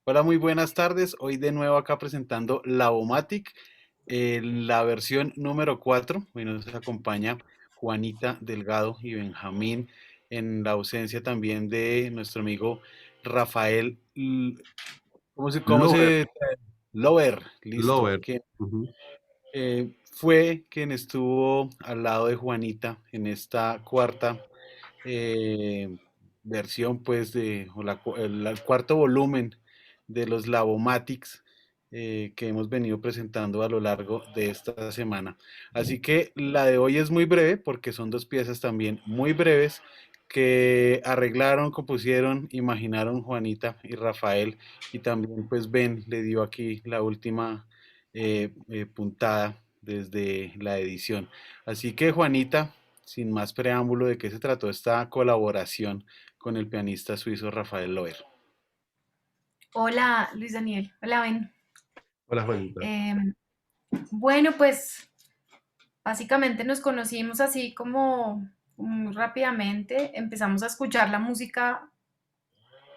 Hola, muy buenas tardes. Hoy de nuevo acá presentando la Vomatic, la versión número 4. Hoy nos acompaña Juanita Delgado y Benjamín, en la ausencia también de nuestro amigo Rafael, Lover, cómo se Lover, listo, Lover. que Ujú. fue quien estuvo al lado de Juanita en esta cuarta eh, versión, pues, el cuarto volumen de los Lavomatics que hemos venido presentando a lo largo de esta semana. Así que la de hoy es muy breve porque son dos piezas también muy breves que arreglaron, compusieron, imaginaron Juanita y Rafael, y también pues Ben le dio aquí la última puntada desde la edición. Así que Juanita, sin más preámbulo, ¿de qué se trató esta colaboración con el pianista suizo Rafael Loer? Hola, Luis Daniel. Hola, Ben. Hola, Juanita. Eh, bueno, pues básicamente nos conocimos así como muy rápidamente. Empezamos a escuchar la música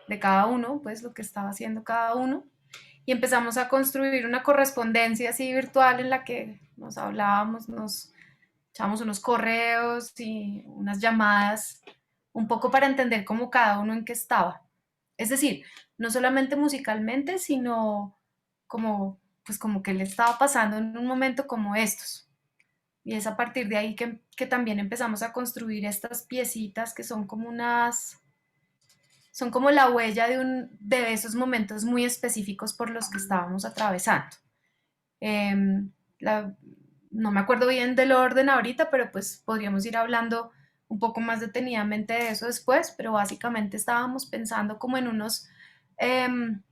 de cada uno, pues lo que estaba haciendo cada uno. Y empezamos a construir una correspondencia así virtual en la que nos hablábamos, nos echábamos unos correos y unas llamadas, un poco para entender cómo cada uno en qué estaba. Es decir, no solamente musicalmente, sino como, pues como que le estaba pasando en un momento como estos. Y es a partir de ahí que también empezamos a construir estas piecitas que son como son como la huella de esos momentos muy específicos por los que estábamos atravesando. Eh, la, no me acuerdo bien del orden ahorita, pero pues podríamos ir hablando un poco más detenidamente de eso después, pero básicamente estábamos pensando como en unos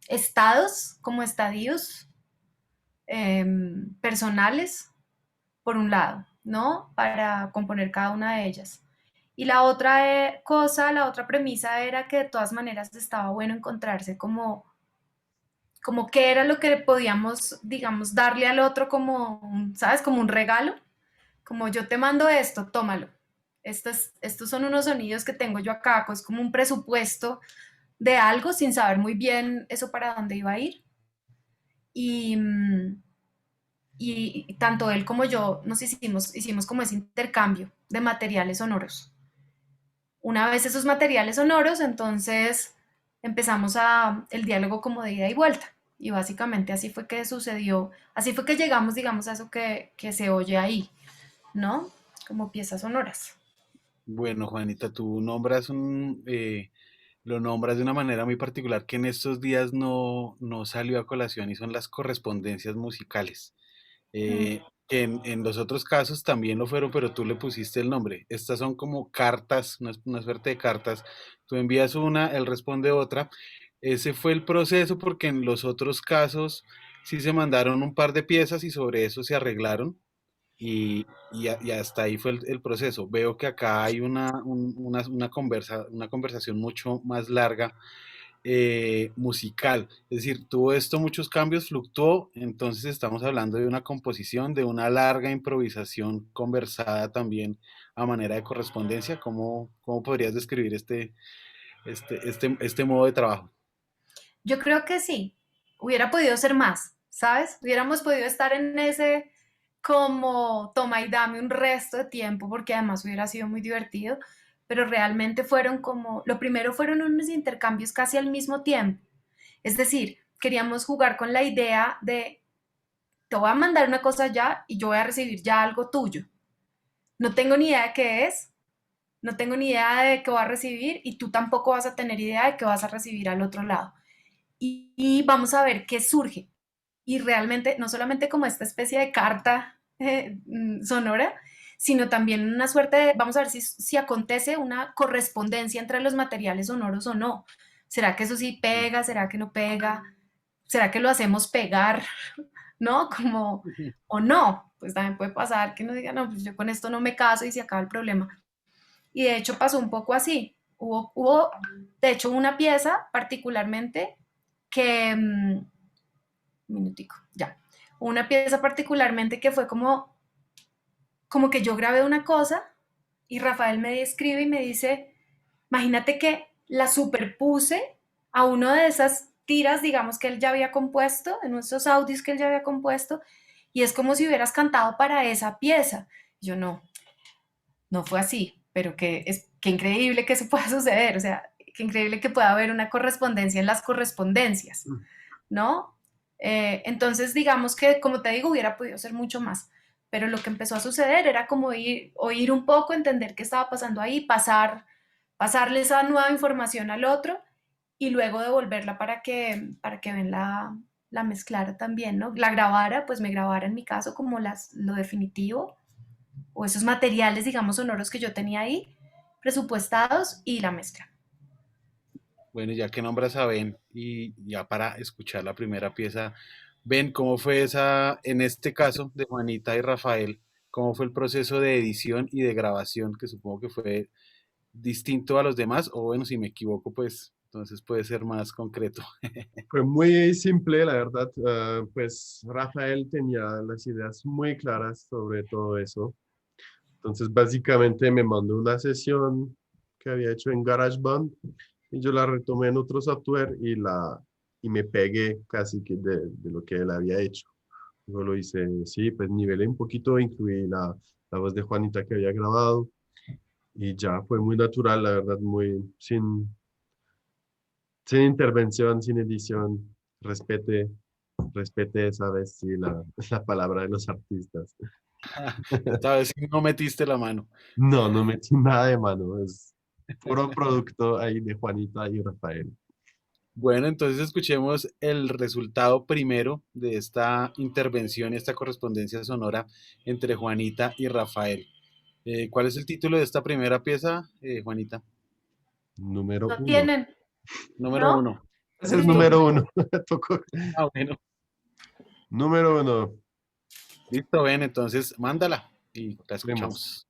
estados, como estadios personales, por un lado, ¿no? Para componer cada una de ellas. Y la otra cosa, la otra premisa era que de todas maneras estaba bueno encontrarse como qué era lo que podíamos, digamos, darle al otro como, ¿sabes? Como un regalo, como yo te mando esto, tómalo. Estos son unos sonidos que tengo yo acá, pues como un presupuesto de algo sin saber muy bien eso para dónde iba a ir. Y, y tanto él como yo hicimos como ese intercambio de materiales sonoros. Una vez esos materiales sonoros, entonces empezamos el diálogo como de ida y vuelta. Y básicamente así fue que sucedió, así fue que llegamos, digamos, a eso que se oye ahí, ¿no? Como piezas sonoras. Bueno, Juanita, tú lo nombras de una manera muy particular que en estos días no salió a colación, y son las correspondencias musicales. Mm. Que en los otros casos también lo fueron, pero tú le pusiste el nombre. Estas son como cartas, una suerte de cartas. Tú envías una, él responde otra. Ese fue el proceso, porque en los otros casos sí se mandaron un par de piezas y sobre eso se arreglaron, y hasta ahí fue el proceso. Veo que acá hay una conversación mucho más larga, musical. Es decir, tuvo esto muchos cambios, fluctuó, entonces estamos hablando de una composición, de una larga improvisación conversada también a manera de correspondencia. ¿Cómo podrías describir este modo de trabajo? Yo creo que sí, hubiera podido ser más, ¿sabes? Hubiéramos podido estar en ese como toma y dame un resto de tiempo, porque además hubiera sido muy divertido, pero realmente fueron como, lo primero fueron unos intercambios casi al mismo tiempo. Es decir, queríamos jugar con la idea de, te voy a mandar una cosa ya y yo voy a recibir ya algo tuyo. No tengo ni idea de qué es, no tengo ni idea de qué voy a recibir y tú tampoco vas a tener idea de qué vas a recibir al otro lado. Y vamos a ver qué surge. Y realmente, no solamente como esta especie de carta sonora, sino también una suerte de, vamos a ver si acontece una correspondencia entre los materiales sonoros o no. ¿Será que eso sí pega? ¿Será que no pega? ¿Será que lo hacemos pegar? ¿No? Como, o no. Pues también puede pasar que nos digan, no, pues yo con esto no me caso y se acaba el problema. Y de hecho pasó un poco así. De hecho, una pieza particularmente que, minutico, ya, una pieza particularmente que fue como que yo grabé una cosa y Rafael me escribe y me dice, imagínate que la superpuse a uno de esas tiras, digamos, que él ya había compuesto, en esos audios que él ya había compuesto, y es como si hubieras cantado para esa pieza. Yo no, no fue así, pero qué increíble que eso pueda suceder, o sea, qué increíble que pueda haber una correspondencia en las correspondencias, ¿no? Entonces, digamos que, como te digo, hubiera podido ser mucho más, pero lo que empezó a suceder era como oír un poco, entender qué estaba pasando ahí, pasarle esa nueva información al otro y luego devolverla para que Ben la mezclara también, ¿no? La grabara, pues me grabara en mi caso como lo definitivo o esos materiales, digamos, sonoros que yo tenía ahí, presupuestados y la mezcla. Bueno, ya que nombras a Ben y ya para escuchar la primera pieza, Ben, ¿cómo fue esa, en este caso de Juanita y Rafael, cómo fue el proceso de edición y de grabación, que supongo que fue distinto a los demás? O bueno, si me equivoco, pues entonces puede ser más concreto. Fue muy simple, la verdad. Pues Rafael tenía las ideas muy claras sobre todo eso. Entonces, básicamente me mandó una sesión que había hecho en GarageBand y yo la retomé en otro software y me pegué casi que de lo que él había hecho. Yo lo hice, sí, pues nivelé un poquito, incluí la voz de Juanita que había grabado y ya fue muy natural, la verdad, muy sin intervención, sin edición. Respete, respete esa vez, sí, la palabra de los artistas. Esta vez sí no metiste la mano. No, no metí nada de mano, es puro producto ahí de Juanita y Rafael. Bueno, entonces escuchemos el resultado primero de esta intervención y esta correspondencia sonora entre Juanita y Rafael. ¿Cuál es el título de esta primera pieza, Juanita? Número No uno. tienen, Número ¿no? uno. Ese es Listo. número uno. Tocó. Ah, bueno. Número uno. Listo, ven, entonces mándala y la Vemos. escuchamos.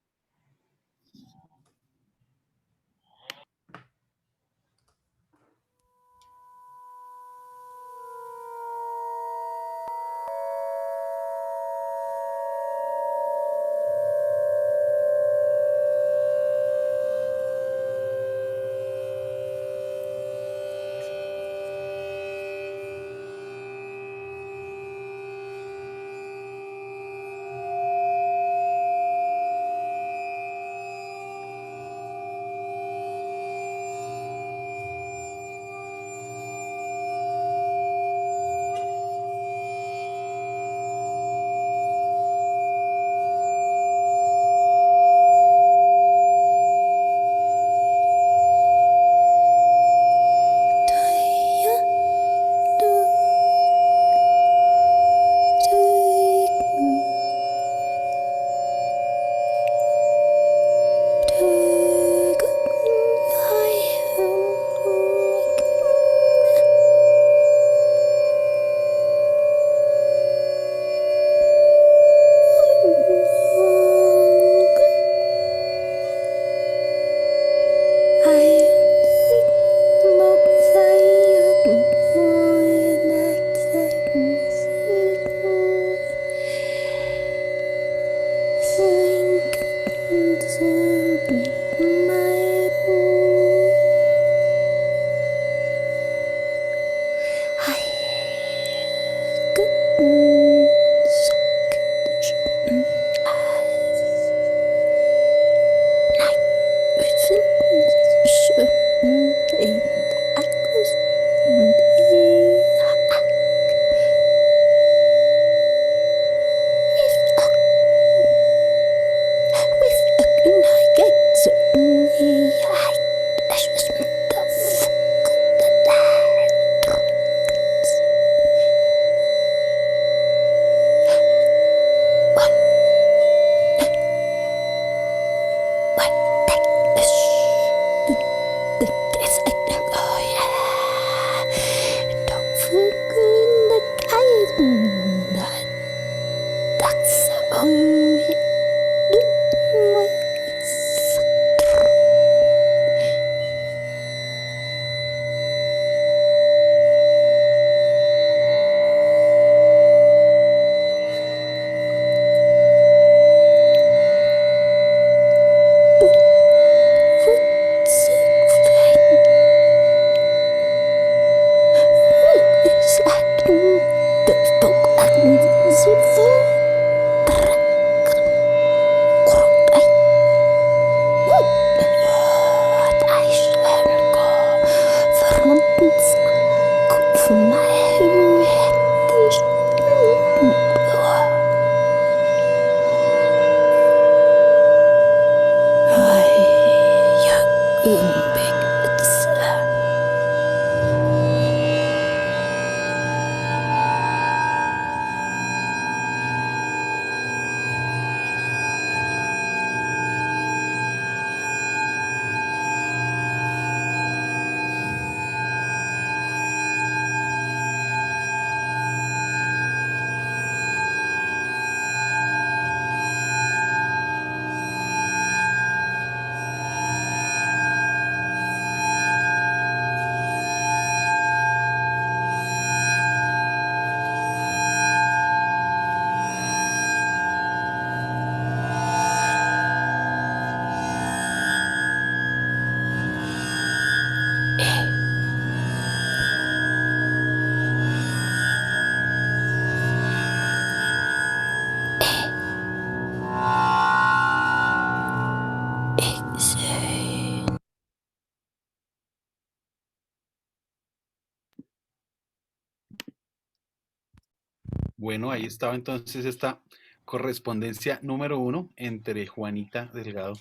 Bueno, ahí estaba entonces esta correspondencia número uno entre Juanita Delgado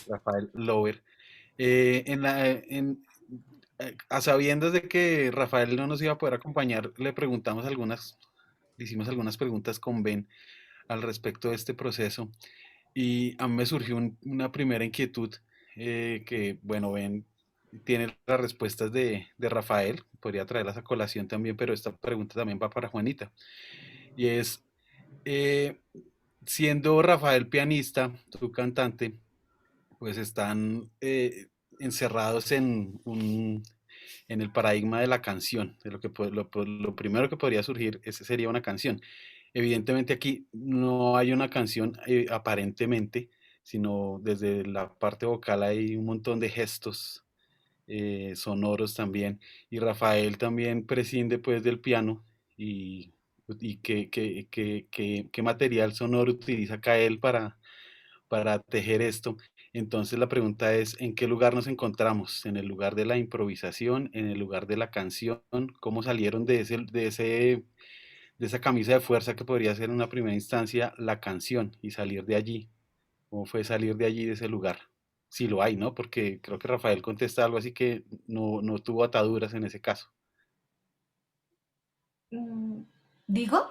y Rafael Lover. A sabiendas de que Rafael no nos iba a poder acompañar, le hicimos algunas preguntas con Ben al respecto de este proceso y a mí me surgió una primera inquietud que, bueno, Ben tiene las respuestas de Rafael, podría traerlas a colación también, pero esta pregunta también va para Juanita y es, eh, siendo Rafael pianista, tu cantante, pues están encerrados en el paradigma de la canción, de lo primero que podría surgir, ese sería una canción. Evidentemente aquí no hay una canción aparentemente, sino desde la parte vocal hay un montón de gestos sonoros también, y Rafael también prescinde pues del piano y, y qué material sonoro utiliza acá él para tejer esto. Entonces la pregunta es, ¿en qué lugar nos encontramos? ¿En el lugar de la improvisación? ¿En el lugar de la canción? ¿Cómo salieron de esa camisa de fuerza que podría ser en una primera instancia la canción y salir de allí? ¿Cómo fue salir de allí, de ese lugar? Si lo hay, ¿no? Porque creo que Rafael contesta algo así que no tuvo ataduras en ese caso. Mm, ¿Digo?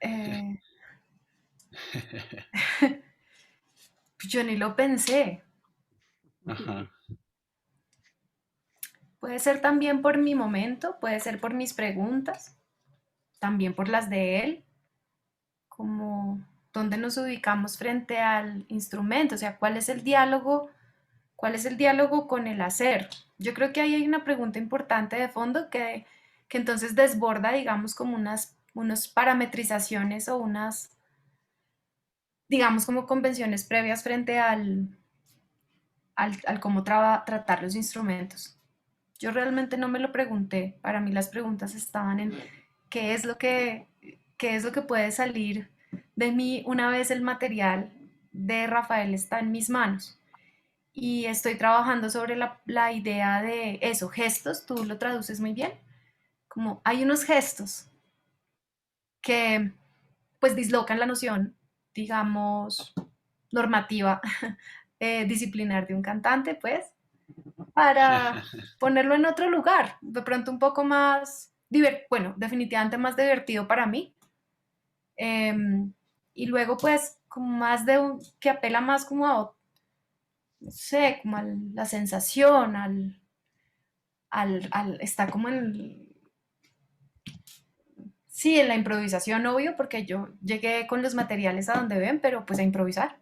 Eh, pues yo ni lo pensé. Ajá. Puede ser también por mi momento, puede ser por mis preguntas, también por las de él, como dónde nos ubicamos frente al instrumento, o sea, cuál es el diálogo con el hacer. Yo creo que ahí hay una pregunta importante de fondo que entonces desborda, digamos, como unas parametrizaciones o unas, digamos, como convenciones previas frente al cómo tratar los instrumentos. Yo realmente no me lo pregunté. Para mí las preguntas estaban en qué es lo que, qué es lo que puede salir de mí una vez el material de Rafael está en mis manos. Y estoy trabajando sobre la idea de eso, gestos, tú lo traduces muy bien, como hay unos gestos que pues dislocan la noción, digamos, normativa, disciplinar de un cantante, pues, para ponerlo en otro lugar, de pronto un poco más, bueno, definitivamente más divertido para mí. Y luego pues como más que apela más como a, no sé, como a la sensación, está como sí, en la improvisación, obvio, porque yo llegué con los materiales a donde ven, pero pues a improvisar.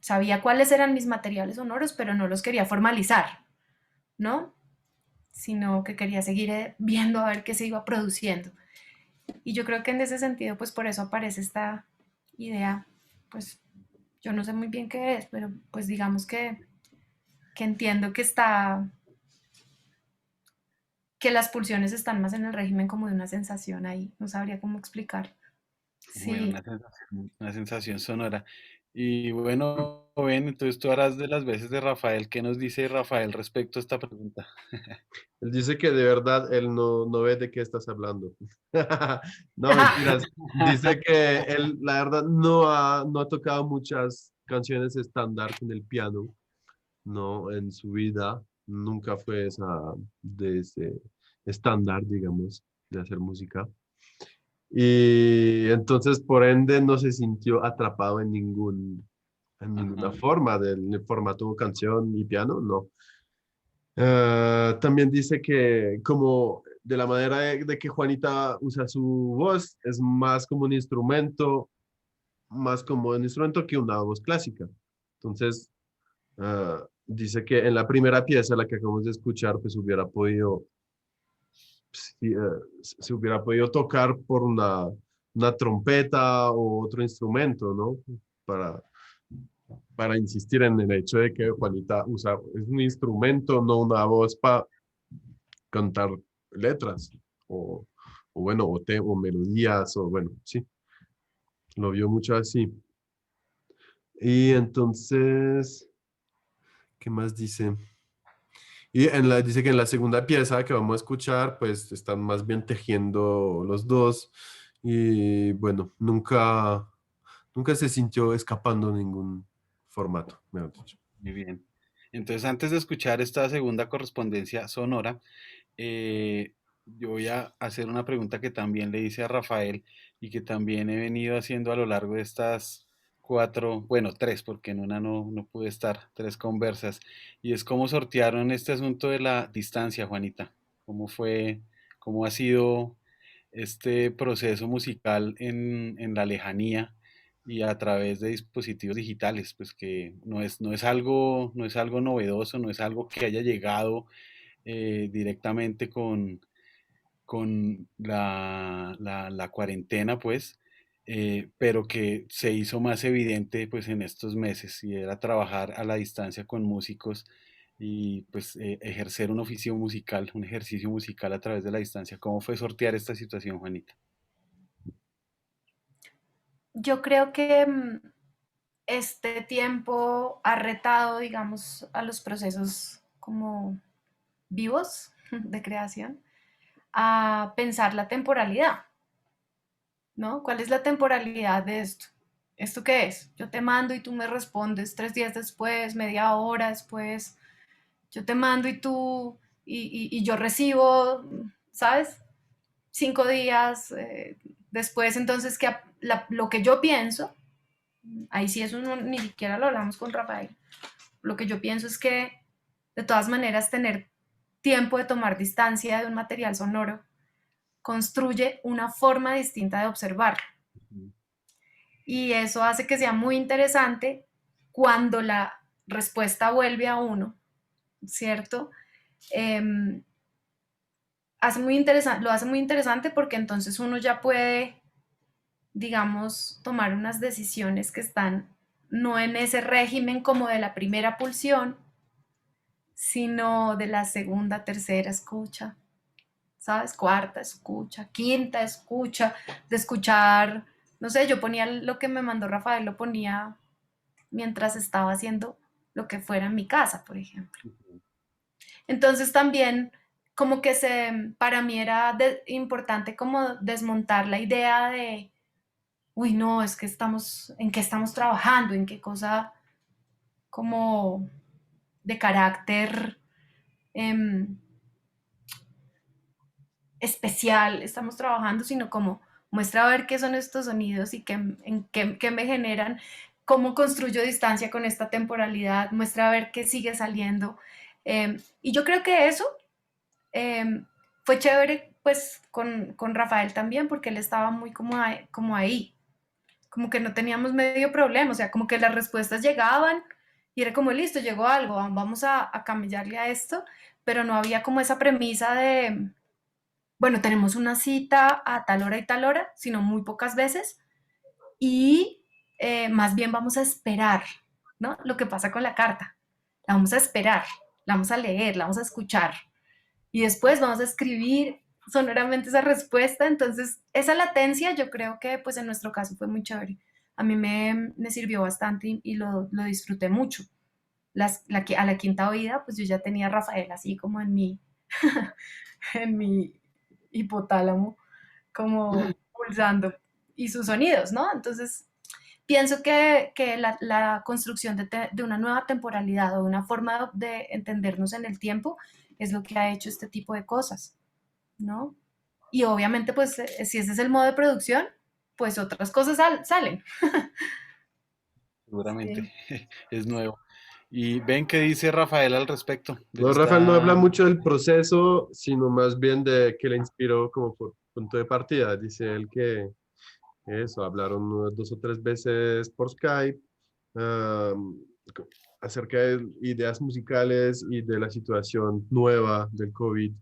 Sabía cuáles eran mis materiales sonoros, pero no los quería formalizar, ¿no? Sino que quería seguir viendo a ver qué se iba produciendo. Y yo creo que en ese sentido, pues por eso aparece esta idea, pues yo no sé muy bien qué es, pero pues digamos que entiendo que las pulsiones están más en el régimen como de una sensación ahí, no sabría cómo explicar. Bueno, Sí. una sensación sonora. Y bueno, ven, entonces tú harás de las veces de Rafael. ¿Qué nos dice Rafael respecto a esta pregunta? Él dice que de verdad él no ve de qué estás hablando. No, mentiras. Dice que él, la verdad, no ha tocado muchas canciones estándar con el piano, no, en su vida. Nunca fue esa de ese estándar, digamos, de hacer música. Y entonces, por ende, no se sintió atrapado en ninguna Ajá. forma del formato canción y piano, no. También dice que como de la manera de que Juanita usa su voz, es más como un instrumento que una voz clásica. Entonces, dice que en la primera pieza, la que acabamos de escuchar, pues hubiera podido, si, se hubiera podido tocar por una trompeta o otro instrumento, ¿no? Para, para insistir en el hecho de que Juanita usa, es un instrumento, no una voz para cantar letras o, o bueno, o melodías, o bueno, sí, lo vio mucho así. Y entonces, ¿qué más dice? Y dice que en la segunda pieza que vamos a escuchar, pues están más bien tejiendo los dos y bueno, nunca se sintió escapando ningún formato, mejor dicho. Muy bien. Entonces, antes de escuchar esta segunda correspondencia sonora, yo voy a hacer una pregunta que también le hice a Rafael y que también he venido haciendo a lo largo de estas cuatro, bueno, tres, porque en una no pude estar, tres conversas, y es cómo sortearon este asunto de la distancia, Juanita. ¿Cómo fue, cómo ha sido este proceso musical en la lejanía y a través de dispositivos digitales? Pues que no es algo novedoso, no es algo que haya llegado directamente con la cuarentena, pues, pero que se hizo más evidente pues en estos meses, y era trabajar a la distancia con músicos y pues ejercer un oficio musical, un ejercicio musical a través de la distancia. ¿Cómo fue sortear esta situación, Juanita? Yo creo que este tiempo ha retado, digamos, a los procesos como vivos de creación, a pensar la temporalidad, ¿no? ¿Cuál es la temporalidad de esto? ¿Esto qué es? Yo te mando y tú me respondes 3 días después, media hora después. Yo te mando y tú, y yo recibo, ¿sabes? 5 días después, entonces, que lo que yo pienso, ahí sí eso ni siquiera lo hablamos con Rafael, lo que yo pienso es que de todas maneras tener tiempo de tomar distancia de un material sonoro construye una forma distinta de observar. Y eso hace que sea muy interesante cuando la respuesta vuelve a uno, ¿cierto? Eh, lo hace muy interesante porque entonces uno ya puede, digamos, tomar unas decisiones que están no en ese régimen como de la primera pulsión, sino de la segunda, tercera escucha, ¿sabes? Cuarta escucha, quinta escucha, de escuchar, no sé, yo ponía lo que me mandó Rafael, lo ponía mientras estaba haciendo lo que fuera en mi casa, por ejemplo. Entonces también como que para mí era importante como desmontar la idea de, uy, no, es que ¿en qué estamos trabajando? ¿En qué cosa como de carácter eh, especial estamos trabajando? Sino como muestra a ver qué son estos sonidos y qué me generan, cómo construyo distancia con esta temporalidad, muestra a ver qué sigue saliendo. Y yo creo que eso eh, fue chévere pues con Rafael también, porque él estaba muy como ahí, como que no teníamos medio problema, o sea, como que las respuestas llegaban y era como, listo, llegó algo, vamos a camellarle a esto, pero no había como esa premisa de, bueno, tenemos una cita a tal hora y tal hora, sino muy pocas veces, y más bien vamos a esperar, ¿no? Lo que pasa con la carta, la vamos a esperar, la vamos a leer, la vamos a escuchar, y después vamos a escribir sonoramente esa respuesta. Entonces, esa latencia yo creo que pues en nuestro caso fue muy chévere. A mí me sirvió bastante y lo disfruté mucho. A la quinta oída, pues yo ya tenía a Rafael así como en mi hipotálamo, como pulsando, y sus sonidos, ¿no? Entonces, pienso que la construcción de una nueva temporalidad o de una forma de entendernos en el tiempo es lo que ha hecho este tipo de cosas, ¿no? Y obviamente, pues, si ese es el modo de producción, pues otras cosas salen. Seguramente Sí. es nuevo. ¿Y ven qué dice Rafael al respecto de No, Rafael no habla esta... mucho del proceso, sino más bien de que le inspiró como por punto de partida. Dice él que eso, hablaron unas 2 o 3 veces por Skype, am, co- acerca de ideas musicales y de la situación nueva del COVID,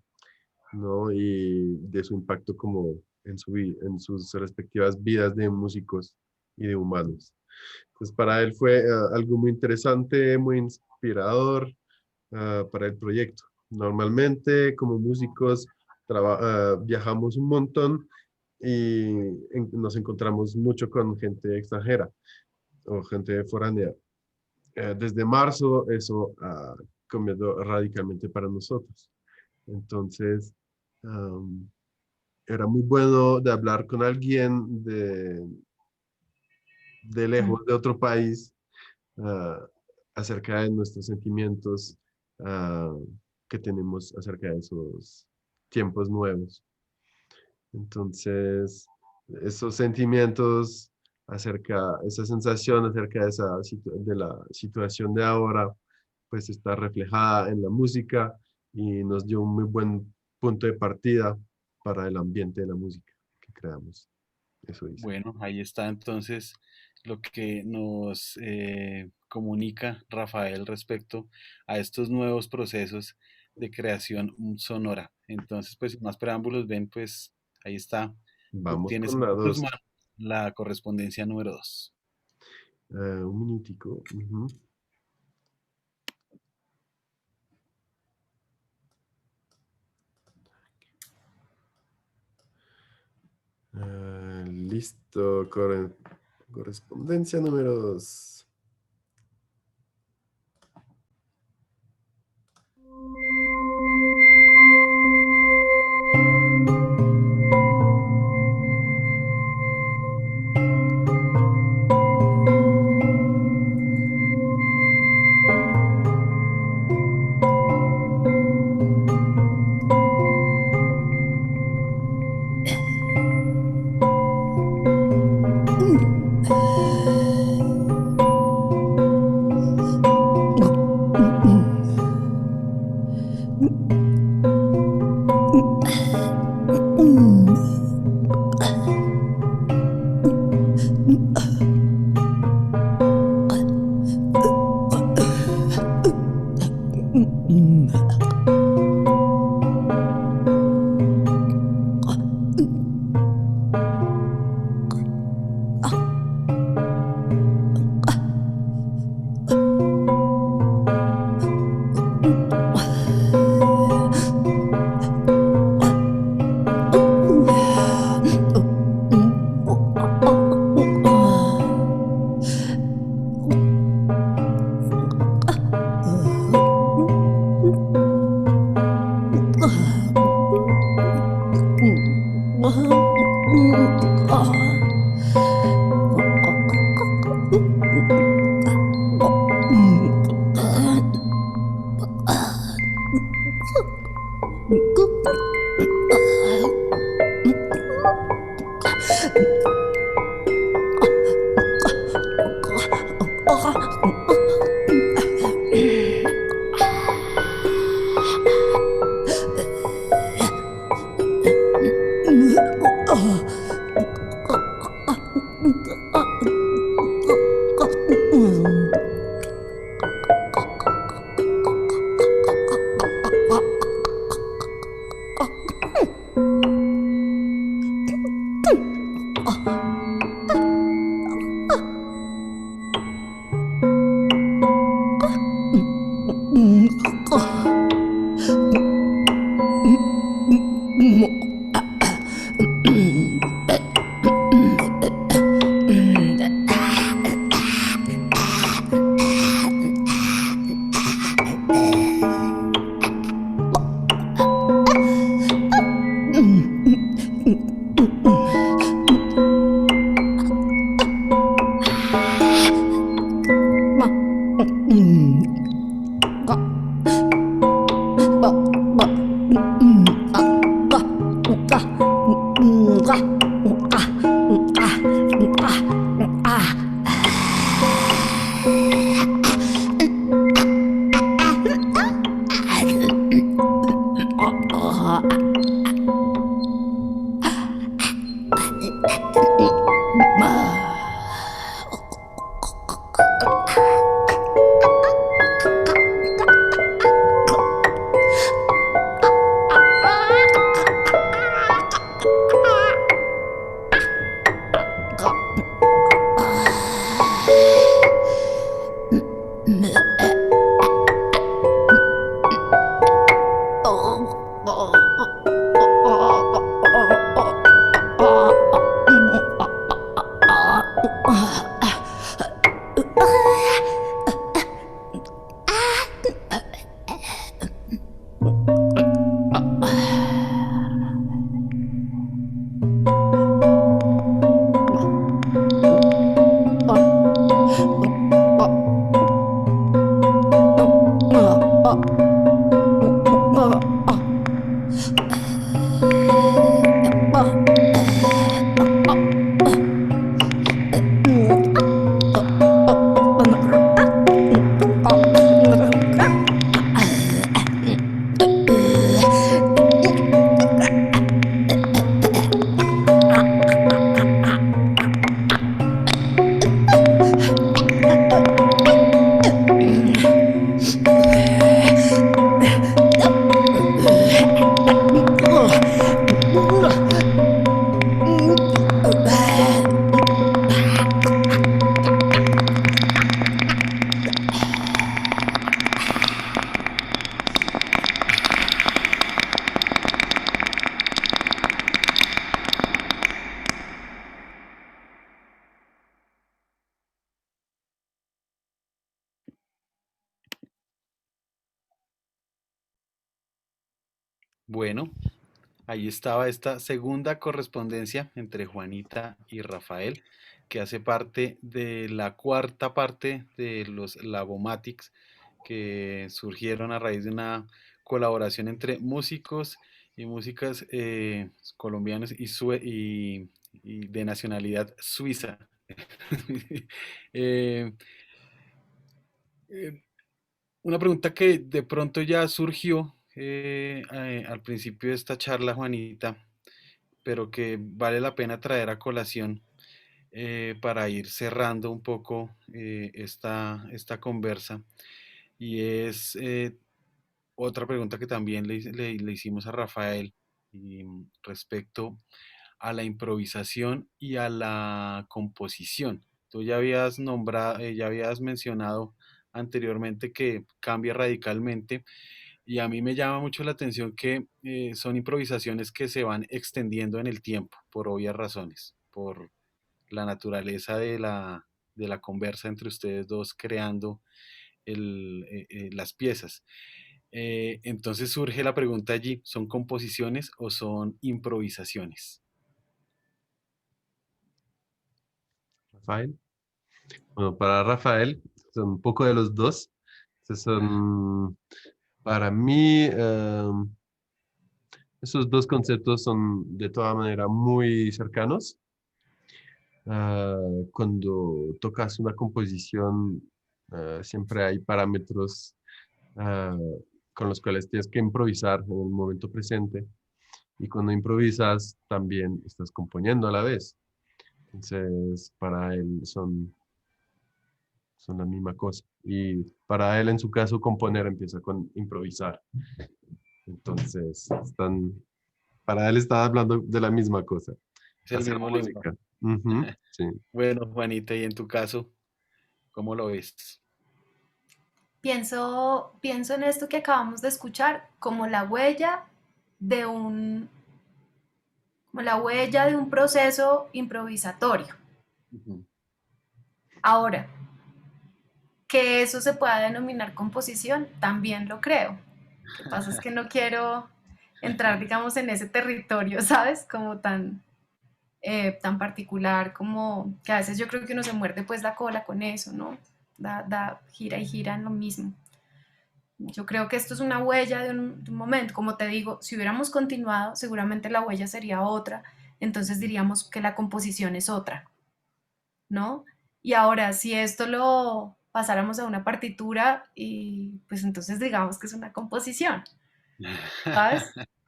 ¿no? Y de su impacto como en sus respectivas vidas de músicos y de humanos. Entonces, para él fue algo muy interesante, muy inspirador para el proyecto. Normalmente, como músicos, viajamos un montón y nos encontramos mucho con gente extranjera o gente foránea. Desde marzo eso cambiando radicalmente para nosotros. Entonces, era muy bueno de hablar con alguien de Mm. lejos, de otro país, ah, acerca de nuestros sentimientos ah, que tenemos acerca de esos tiempos nuevos. Entonces, esos sentimientos esa sensación acerca de, de la situación de ahora, pues está reflejada en la música y nos dio un muy buen punto de partida para el ambiente de la música que creamos. Eso dice. Bueno, ahí está entonces lo que nos comunica Rafael respecto a estos nuevos procesos de creación sonora. Entonces, pues sin más preámbulos, ven, pues ahí está. Tú Vamos tienes con en la tus dos. manos la correspondencia número 2. Un minutico. Ujú. Listo. Correspondencia número 2. Bueno, ahí estaba esta segunda correspondencia entre Juanita y Rafael, que hace parte de la cuarta parte de los Labomatics que surgieron a raíz de una colaboración entre músicos y músicas colombianos y de nacionalidad suiza. Eh, eh, una pregunta que de pronto ya surgió al principio de esta charla, Juanita, pero que vale la pena traer a colación para ir cerrando un poco esta conversa. Y es otra pregunta que también le hicimos a Rafael respecto a la improvisación y a la composición. Tú ya habías nombrado, ya habías mencionado anteriormente que cambia radicalmente y a mí me llama mucho la atención que son improvisaciones que se van extendiendo en el tiempo por obvias razones, por la naturaleza de la conversa entre ustedes dos creando las piezas. Entonces surge la pregunta allí, ¿son composiciones o son improvisaciones? Rafael. Bueno, para Rafael son un poco de los dos. Entonces son, para mí, esos dos conceptos son de toda manera muy cercanos. Ah, cuando tocas una composición, siempre hay parámetros ah, con los cuales tienes que improvisar en el momento presente. Y cuando improvisas, también estás componiendo a la vez. Entonces, para él son la misma cosa. Y para él, en su caso, componer empieza con improvisar. Entonces, para él está hablando de la misma cosa, Es el hacer mismo lenguaje. música. Ujú, sí. Bueno, Juanita, y en tu caso, ¿cómo lo ves? Pienso en esto que acabamos de escuchar como la huella de como la huella de un proceso improvisatorio. Ujú. Ahora, que eso se pueda denominar composición, también lo creo. Lo que pasa es que no quiero entrar, digamos, en ese territorio, ¿sabes? Como tan particular, como que a veces yo creo que uno se muerde pues la cola con eso, ¿no? Gira y gira en lo mismo. Yo creo que esto es una huella de un momento. Como te digo, si hubiéramos continuado, seguramente la huella sería otra. Entonces diríamos que la composición es otra, ¿no? Y ahora, si esto lo pasáramos a una partitura, y pues entonces digamos que es una composición, ¿sabes?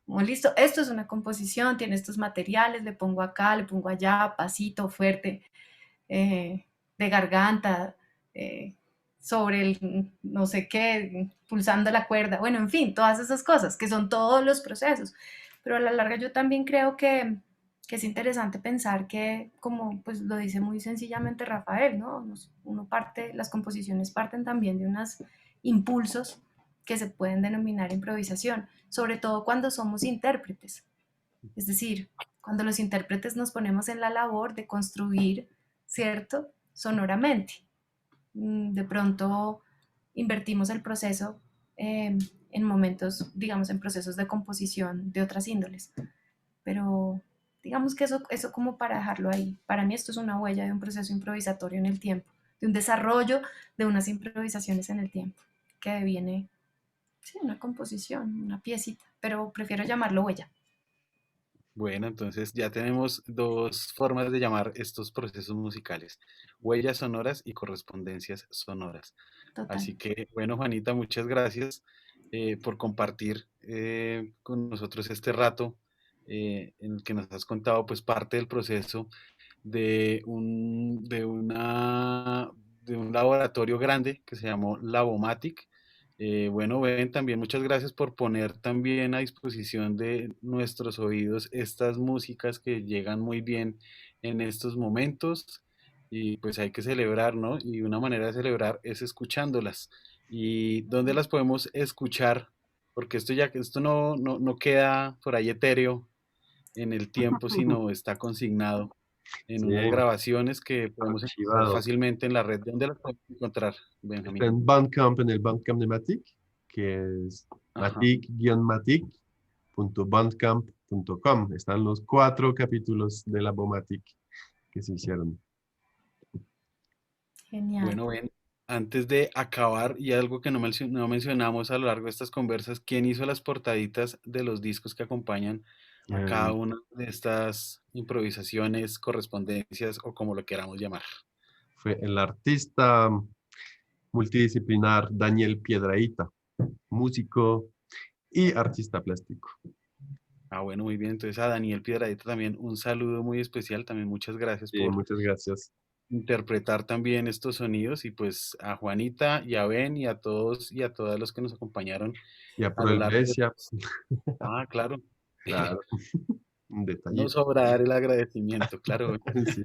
Como listo, esto es una composición, tiene estos materiales, le pongo acá, le pongo allá, pasito, fuerte, eh, de garganta, eh, sobre el no sé qué, pulsando la cuerda, bueno, en fin, todas esas cosas, que son todos los procesos. Pero a la larga yo también creo que es interesante pensar que, como pues lo dice muy sencillamente Rafael, ¿no? Uno parte, las composiciones parten también de unos impulsos que se pueden denominar improvisación, sobre todo cuando somos intérpretes. Es decir, cuando los intérpretes nos ponemos en la labor de construir, ¿cierto? Sonoramente. De pronto invertimos el proceso en momentos, digamos, en procesos de composición de otras índoles. Pero digamos que eso como para dejarlo ahí. Para mí esto es una huella de un proceso improvisatorio en el tiempo, de un desarrollo de unas improvisaciones en el tiempo, que deviene, sí, una composición, una piecita, pero prefiero llamarlo huella. Bueno, entonces ya tenemos dos formas de llamar estos procesos musicales, huellas sonoras y correspondencias sonoras. Total. Así que, bueno, Juanita, muchas gracias por compartir con nosotros este rato en el que nos has contado pues parte del proceso de un laboratorio grande que se llamó Labomatic. Bueno, Ben, también muchas gracias por poner también a disposición de nuestros oídos estas músicas que llegan muy bien en estos momentos y pues hay que celebrar, ¿no? Y una manera de celebrar es escuchándolas. ¿Y dónde las podemos escuchar? Porque esto no queda por ahí etéreo en el tiempo, sino está consignado en Sí, unas grabaciones que podemos encontrar archivado. fácilmente en la red. ¿Dónde las podemos encontrar, Está Benjamín? en Bandcamp, en el Bandcamp de Matic, que es Ajá. Matic-Matic. www.bandcamp.com. Están los 4 capítulos de la Bomatic que se hicieron. Genial. Bueno, ven, antes de acabar, y algo que no mencionamos a lo largo de estas conversas, ¿quién hizo las portaditas de los discos que acompañan a cada Eh, una de estas improvisaciones, correspondencias o como lo queramos llamar? Fue el artista multidisciplinar Daniel Piedrahita, músico y artista plástico. Ah, bueno, muy bien. Entonces a Daniel Piedradita también un saludo muy especial. También muchas gracias Y por muchas gracias. interpretar también estos sonidos y pues a Juanita y a Ben y a todos y a todas los que nos acompañaron Y a a lo largo de... Proelvesia, Ah, claro. claro, un No detallito. sobra dar el agradecimiento, claro. Sí.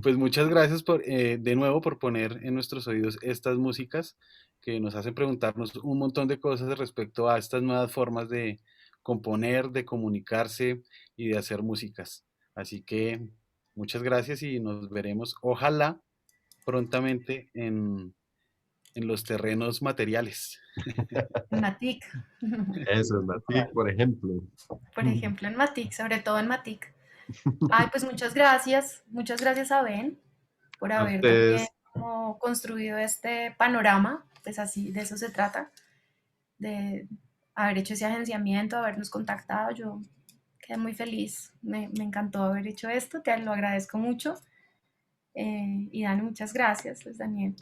Pues muchas gracias por, de nuevo por poner en nuestros oídos estas músicas que nos hacen preguntarnos un montón de cosas respecto a estas nuevas formas de componer, de comunicarse y de hacer músicas. Así que muchas gracias y nos veremos, ojalá, prontamente en los terrenos materiales. En Matic. Eso es Matic, por ejemplo. Por ejemplo, en Matic, sobre todo en Matic. Ay, pues muchas gracias a Ben por A haber también ustedes, como construido este panorama, pues así, de eso se trata, de haber hecho ese agenciamiento, habernos contactado. Yo quedé muy feliz, me encantó haber hecho esto, te lo agradezco mucho. Y Dani, muchas gracias, pues Daniel,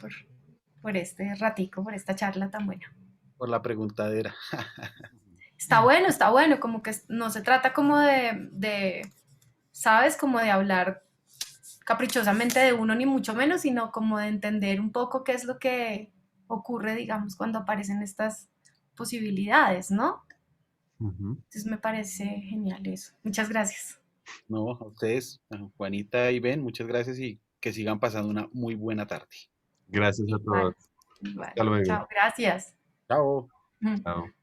por este ratico, por esta charla tan buena. Por la preguntadera. Está bueno, como que no se trata como ¿sabes? Como de hablar caprichosamente de uno, ni mucho menos, sino como de entender un poco qué es lo que ocurre, digamos, cuando aparecen estas posibilidades, ¿no? ujú, Entonces me parece genial eso. Muchas gracias. No, a ustedes, a Juanita y Ben, muchas gracias y que sigan pasando una muy buena tarde. gracias a Igual, todos. igual. Hasta luego. Chao, gracias. Chao. Chao.